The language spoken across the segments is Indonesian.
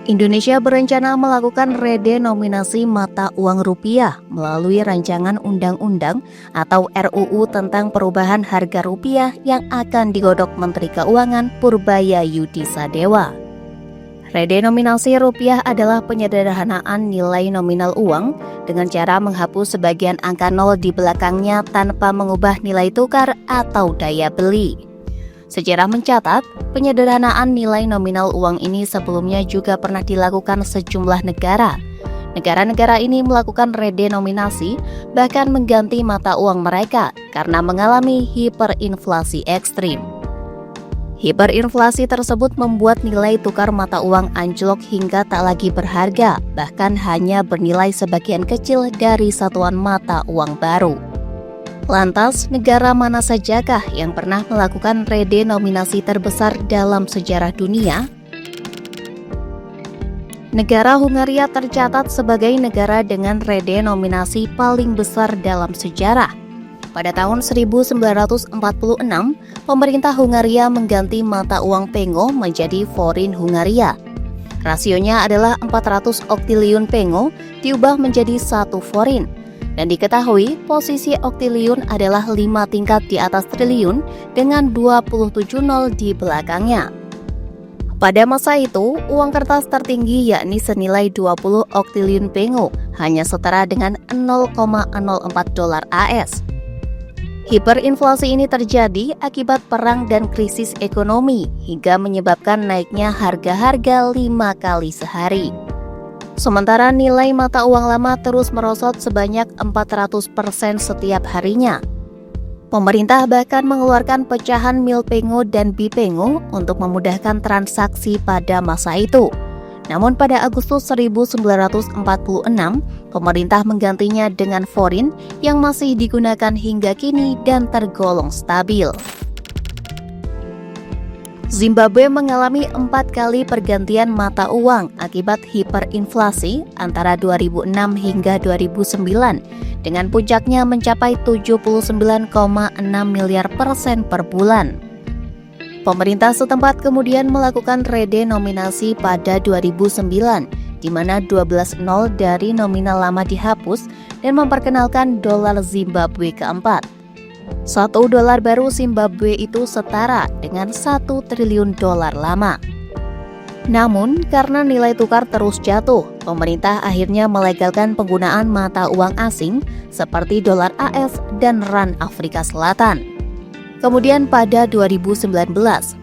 Indonesia berencana melakukan redenominasi mata uang rupiah melalui rancangan undang-undang atau RUU tentang perubahan harga rupiah yang akan digodok Menteri Keuangan Purbaya Yudi Sadewa. Redenominasi rupiah adalah penyederhanaan nilai nominal uang dengan cara menghapus sebagian angka nol di belakangnya tanpa mengubah nilai tukar atau daya beli. Sejarah mencatat, penyederhanaan nilai nominal uang ini sebelumnya juga pernah dilakukan sejumlah negara. Negara-negara ini melakukan redenominasi, bahkan mengganti mata uang mereka karena mengalami hiperinflasi ekstrim. Hiperinflasi tersebut membuat nilai tukar mata uang anjlok hingga tak lagi berharga, bahkan hanya bernilai sebagian kecil dari satuan mata uang baru. Lantas, negara mana sajakah yang pernah melakukan redenominasi terbesar dalam sejarah dunia? Negara Hungaria tercatat sebagai negara dengan redenominasi paling besar dalam sejarah. Pada tahun 1946, pemerintah Hungaria mengganti mata uang pengo menjadi forin Hungaria. Rasionya adalah 400 oktiliun pengo diubah menjadi 1 forin. Dan diketahui posisi oktiliun adalah 5 tingkat di atas triliun dengan 27 nol di belakangnya. Pada masa itu, uang kertas tertinggi yakni senilai 20 oktiliun pengo hanya setara dengan 0,04 dolar AS. Hiperinflasi ini terjadi akibat perang dan krisis ekonomi hingga menyebabkan naiknya harga-harga 5 kali sehari. Sementara nilai mata uang lama terus merosot sebanyak 400% setiap harinya. Pemerintah bahkan mengeluarkan pecahan mil pengo dan bipengo untuk memudahkan transaksi pada masa itu. Namun pada Agustus 1946, pemerintah menggantinya dengan forin yang masih digunakan hingga kini dan tergolong stabil. Zimbabwe mengalami 4 kali pergantian mata uang akibat hiperinflasi antara 2006 hingga 2009 dengan puncaknya mencapai 79,6 miliar persen per bulan. Pemerintah setempat kemudian melakukan redenominasi pada 2009 di mana 12 nol dari nominal lama dihapus dan memperkenalkan dolar Zimbabwe keempat. 1 dolar baru Zimbabwe itu setara dengan 1 triliun dolar lama. Namun, karena nilai tukar terus jatuh, pemerintah akhirnya melegalkan penggunaan mata uang asing seperti dolar AS dan rand Afrika Selatan. Kemudian pada 2019,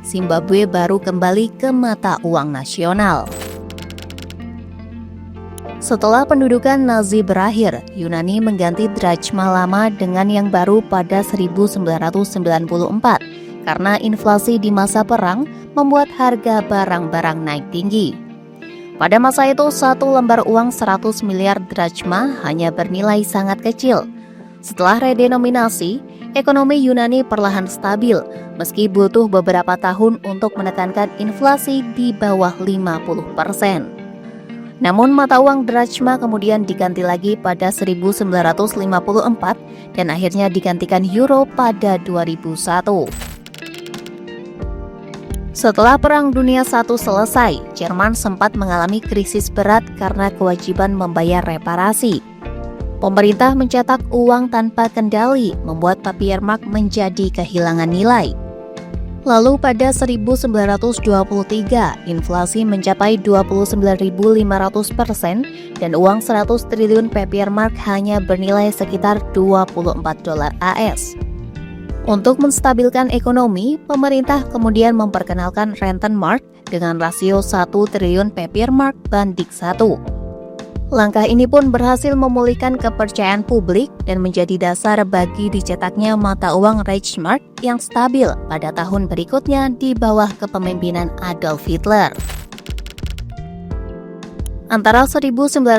Zimbabwe baru kembali ke mata uang nasional. Setelah pendudukan Nazi berakhir, Yunani mengganti drachma lama dengan yang baru pada 1994 karena inflasi di masa perang membuat harga barang-barang naik tinggi. Pada masa itu, 1 lembar uang 100 miliar drachma hanya bernilai sangat kecil. Setelah redenominasi, ekonomi Yunani perlahan stabil meski butuh beberapa tahun untuk menekankan inflasi di bawah 50%. Namun mata uang drachma kemudian diganti lagi pada 1954 dan akhirnya digantikan euro pada 2001. Setelah Perang Dunia I selesai, Jerman sempat mengalami krisis berat karena kewajiban membayar reparasi. Pemerintah mencetak uang tanpa kendali, membuat papiermark menjadi kehilangan nilai. Lalu pada 1923, inflasi mencapai 29.500% dan uang 100 triliun papiermark hanya bernilai sekitar 24 dolar AS. Untuk menstabilkan ekonomi, pemerintah kemudian memperkenalkan Rentenmark dengan rasio 1 triliun papiermark banding 1. Langkah ini pun berhasil memulihkan kepercayaan publik dan menjadi dasar bagi dicetaknya mata uang Reichsmark yang stabil pada tahun berikutnya di bawah kepemimpinan Adolf Hitler. Antara 1992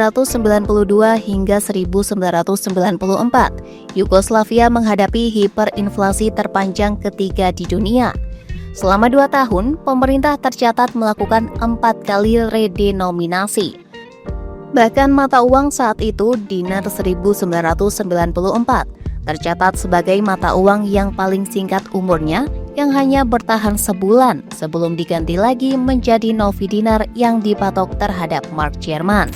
hingga 1994, Yugoslavia menghadapi hiperinflasi terpanjang ketiga di dunia. Selama 2 tahun, pemerintah tercatat melakukan 4 kali redenominasi. Bahkan mata uang saat itu, dinar 1994, tercatat sebagai mata uang yang paling singkat umurnya, yang hanya bertahan sebulan sebelum diganti lagi menjadi Novi dinar yang dipatok terhadap mark Jerman.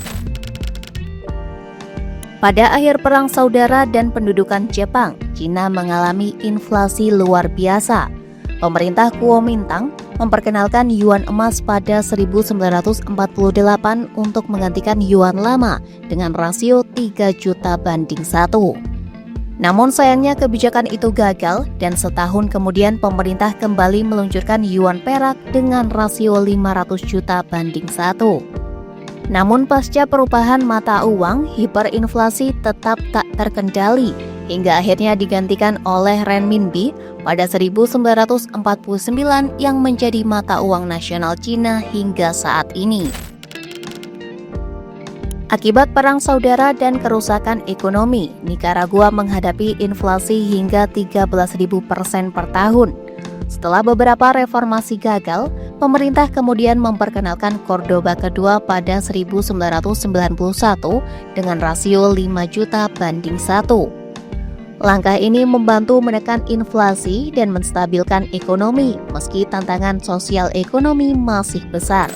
Pada akhir Perang Saudara dan pendudukan Jepang, Cina mengalami inflasi luar biasa. Pemerintah Kuomintang memperkenalkan yuan emas pada 1948 untuk menggantikan yuan lama dengan rasio 3 juta banding 1. Namun sayangnya kebijakan itu gagal dan setahun kemudian pemerintah kembali meluncurkan yuan perak dengan rasio 500 juta banding 1. Namun pasca perubahan mata uang, hiperinflasi tetap tak terkendali hingga akhirnya digantikan oleh renminbi pada 1949 yang menjadi mata uang nasional Cina hingga saat ini. Akibat Perang Saudara dan kerusakan ekonomi, Nicaragua menghadapi inflasi hingga 13.000% per tahun. Setelah beberapa reformasi gagal, pemerintah kemudian memperkenalkan Cordoba kedua pada 1991 dengan rasio 5 juta banding 1. Langkah ini membantu menekan inflasi dan menstabilkan ekonomi meski tantangan sosial ekonomi masih besar.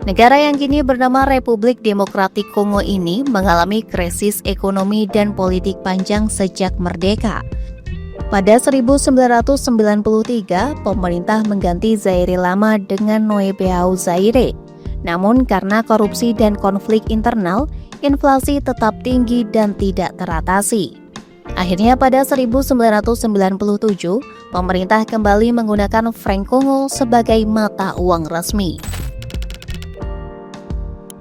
Negara yang kini bernama Republik Demokratik Kongo ini mengalami krisis ekonomi dan politik panjang sejak merdeka. Pada 1993, pemerintah mengganti Zaire lama dengan Noebeau Zaire. Namun karena korupsi dan konflik internal, inflasi tetap tinggi dan tidak teratasi. Akhirnya pada 1997, pemerintah kembali menggunakan franc Kongo sebagai mata uang resmi.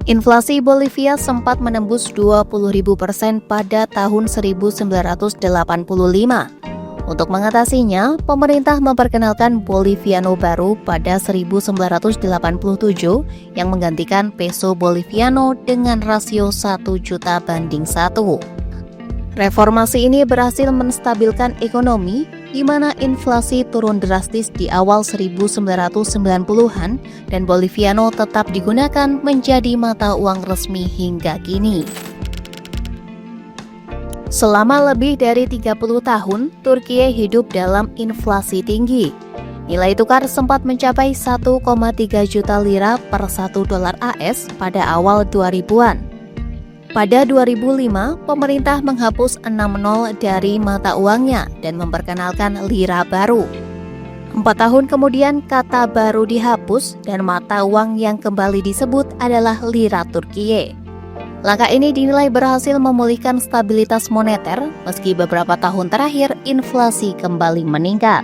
Inflasi Bolivia sempat menembus 20.000% pada tahun 1985. Untuk mengatasinya, pemerintah memperkenalkan Boliviano baru pada 1987 yang menggantikan peso Boliviano dengan rasio 1 juta banding 1. Reformasi ini berhasil menstabilkan ekonomi, di mana inflasi turun drastis di awal 1990-an dan Boliviano tetap digunakan menjadi mata uang resmi hingga kini. Selama lebih dari 30 tahun, Turkiye hidup dalam inflasi tinggi. Nilai tukar sempat mencapai 1,3 juta lira per 1 dolar AS pada awal 2000-an. Pada 2005, pemerintah menghapus 6 nol dari mata uangnya dan memperkenalkan lira baru. 4 tahun kemudian kata baru dihapus dan mata uang yang kembali disebut adalah lira Turkiye. Langkah ini dinilai berhasil memulihkan stabilitas moneter meski beberapa tahun terakhir inflasi kembali meningkat.